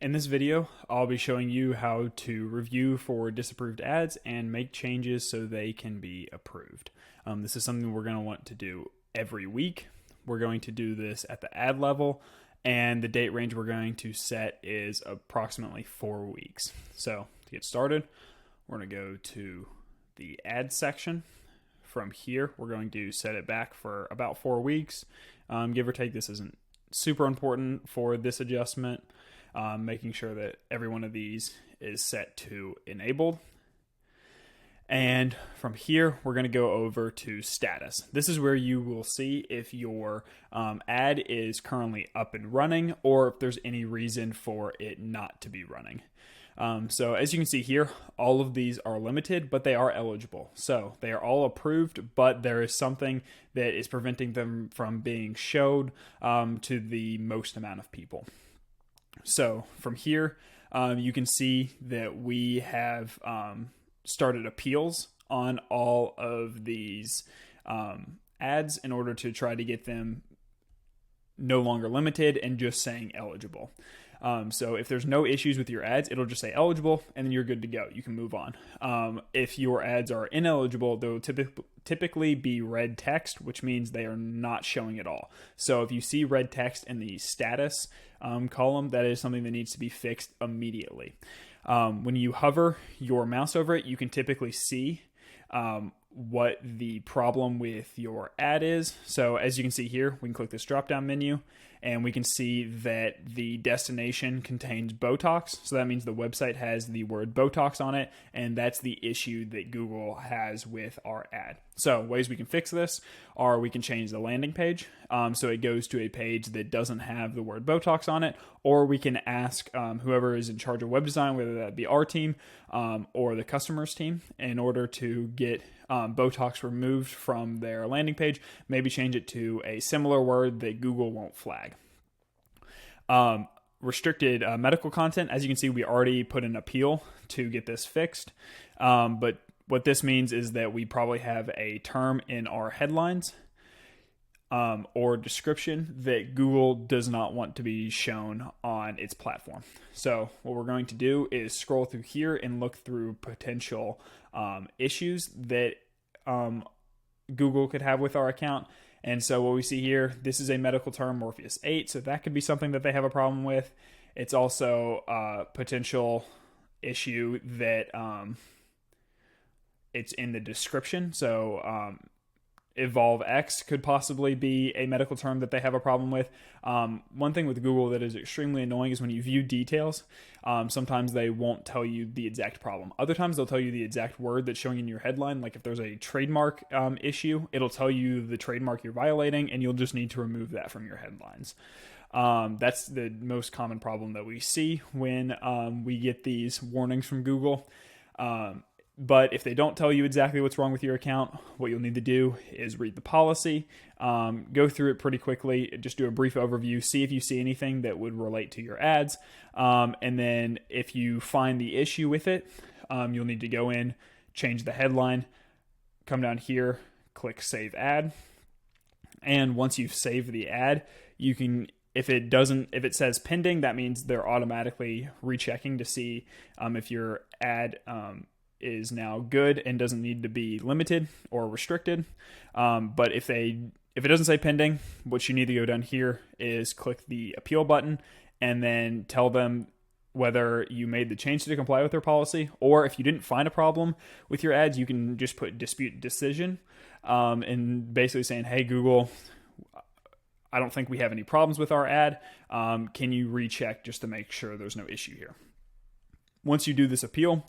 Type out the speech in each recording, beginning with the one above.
In this video, I'll be showing you how to review for disapproved ads and make changes so they can be approved. This is something we're going to want to do every week. We're going to do this at the ad level, and the date range we're going to set is approximately 4 weeks. So to get started, we're going to go to the ad section. From here, we're going to set it back for about 4 weeks. Give or take, this isn't super important for this adjustment. Making sure that every one of these is set to enabled. And from here, we're going to go over to status. This is where you will see if your ad is currently up and running or if there's any reason for it not to be running. So as you can see here, all of these are limited, but they are eligible. So they are all approved, but there is something that is preventing them from being showed to the most amount of people. So from here, you can see that we have started appeals on all of these ads in order to try to get them no longer limited and just saying eligible. So if there's no issues with your ads, it'll just say eligible and then you're good to go. You can move on. If your ads are ineligible, they'll typically be red text, which means they are not showing at all. So if you see red text in the status column, that is something that needs to be fixed immediately. When you hover your mouse over it, you can typically see what the problem with your ad is. So as you can see here, we can click this drop down menu and we can see that the destination contains Botox. So that means the website has the word Botox on it, and that's the issue that Google has with our ad. So ways we can fix this are we can change the landing page so it goes to a page that doesn't have the word Botox on it, or we can ask whoever is in charge of web design, whether that be our team or the customer's team, in order to get Botox removed from their landing page, maybe change it to a similar word that Google won't flag. Restricted medical content, as you can see, we already put an appeal to get this fixed, but what this means is that we probably have a term in our headlines or description that Google does not want to be shown on its platform. So what we're going to do is scroll through here and look through potential issues that Google could have with our account. And so what we see here, this is a medical term, Morpheus 8, so that could be something that they have a problem with. It's also a potential issue that it's in the description. So Evolve X could possibly be a medical term that they have a problem with. One thing with Google that is extremely annoying is when you view details, sometimes they won't tell you the exact problem. Other times they'll tell you the exact word that's showing in your headline. Like if there's a trademark issue, it'll tell you the trademark you're violating, and you'll just need to remove that from your headlines. That's the most common problem that we see when we get these warnings from Google. But if they don't tell you exactly what's wrong with your account, what you'll need to do is read the policy, go through it pretty quickly, just do a brief overview, see if you see anything that would relate to your ads. And then if you find the issue with it, you'll need to go in, change the headline, come down here, click Save Ad. And once you've saved the ad, you can, if it says pending, that means they're automatically rechecking to see if your ad is now good and doesn't need to be limited or restricted. But if it doesn't say pending, what you need to go down here is click the appeal button and then tell them whether you made the change to comply with their policy, or if you didn't find a problem with your ads, you can just put dispute decision and basically saying, hey, Google, I don't think we have any problems with our ad. Can you recheck just to make sure there's no issue here? Once you do this appeal,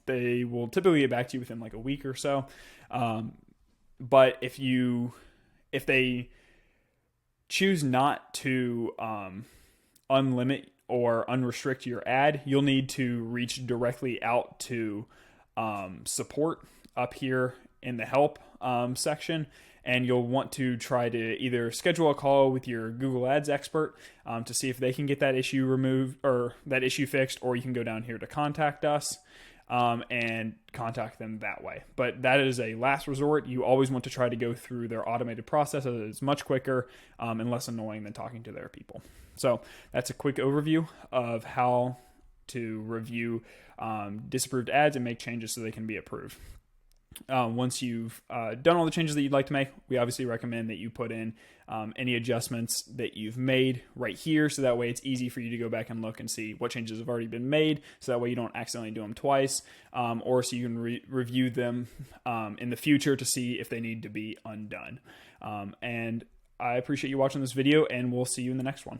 they will typically get back to you within like a week or so. But if they choose not to unlimit or unrestrict your ad, you'll need to reach directly out to support up here in the help section. And you'll want to try to either schedule a call with your Google Ads expert to see if they can get that issue removed or that issue fixed, or you can go down here to contact us. and contact them that way. But that is a last resort. You always want to try to go through their automated process, as it's much quicker and less annoying than talking to their people. So that's a quick overview of how to review disapproved ads and make changes so they can be approved. Once you've done all the changes that you'd like to make, we obviously recommend that you put in any adjustments that you've made right here, so that way it's easy for you to go back and look and see what changes have already been made, so that way you don't accidentally do them twice, or so you can review them in the future to see if they need to be undone. And I appreciate you watching this video, and we'll see you in the next one.